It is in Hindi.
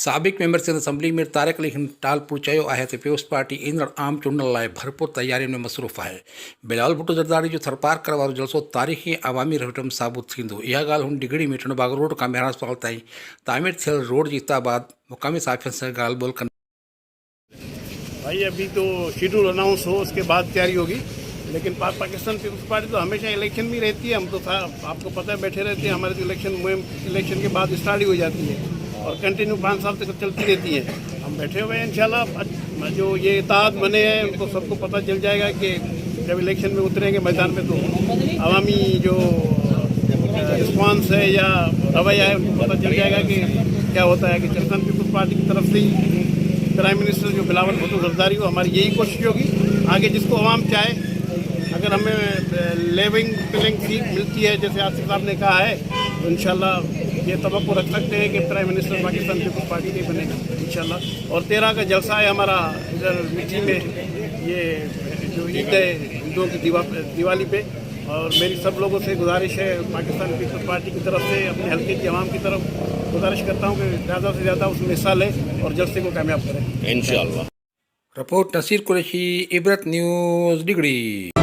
साबिक़ मेंबर सिंध असम्बली में तारिक अली हिंटालपुर चयो आहे त पीपुल्स पार्टी ईंदड़ आम चूंडनि लाइ भरपूर तयारियुनि में मसरूफ़ आहे। बिलावल भुट्टो ज़रदारी जो थरपार करण वारो जलसो तारीख़ी अवामी रेफरेंडम साबित थींदो। इहा ॻाल्हि हुन डिगड़ी में टिणबाग रोड खां मेहरान अस्पताल ताईं तामीर थियल रोड जी इफ़्ताह बाद मुक़ामी साफ़ियनि सां ॻाल्हि ॿोल कंदे भाई अभी तो शेड्यूल अनाउंस हो उसके बाद तैयारी होगी, लेकिन पाकिस्तान पीपुल्स पार्टी तो हमेशा इलेक्शन में रहती है। हम तो आपको पता है बैठे रहते हैं, हमारे तो इलेक्शन मुहिम इलेक्शन के बाद स्टार्ट ही हो जाती है और कंटिन्यू 5 साल तक चलती रहती है। हम बैठे हुए हैं, इंशाल्लाह जो ये इत्तेहाद बने हैं उनको सबको पता चल जाएगा कि जब इलेक्शन में उतरेंगे मैदान में तो अवामी जो रिस्पॉन्स है या रवैया है उनको पता चल जाएगा कि क्या होता है। कि पाकिस्तान पीपुल्स पार्टी की तरफ से ही प्राइम मिनिस्टर जो बिलावल भुट्टो ज़रदारी हो, हमारी यही कोशिश होगी आगे जिसको अवाम चाहे। अगर हमें लेवलिंग प्लेइंग फील्ड मिलती है जैसे आसिफ साहब ने कहा है तो इंशाल्लाह ये तवक्को रख सकते हैं कि प्राइम मिनिस्टर पाकिस्तान पीपुल्स पार्टी के बनेगा इंशाल्लाह। और 13 का जलसा है हमारा इधर मिट्टी में, ये जो ईद है हिंदुओं की दिवाली पे। और मेरी सब लोगों से गुजारिश है पाकिस्तान पीपुल्स पार्टी की तरफ से अपने हल्के की आवाम की तरफ गुजारिश करता हूँ कि ज़्यादा से ज़्यादा उसमें हिस्सा लें और जलसे को कामयाब करें इंशाअल्लाह। Report Naseer Qureshi, Ibrat news डिगड़ी।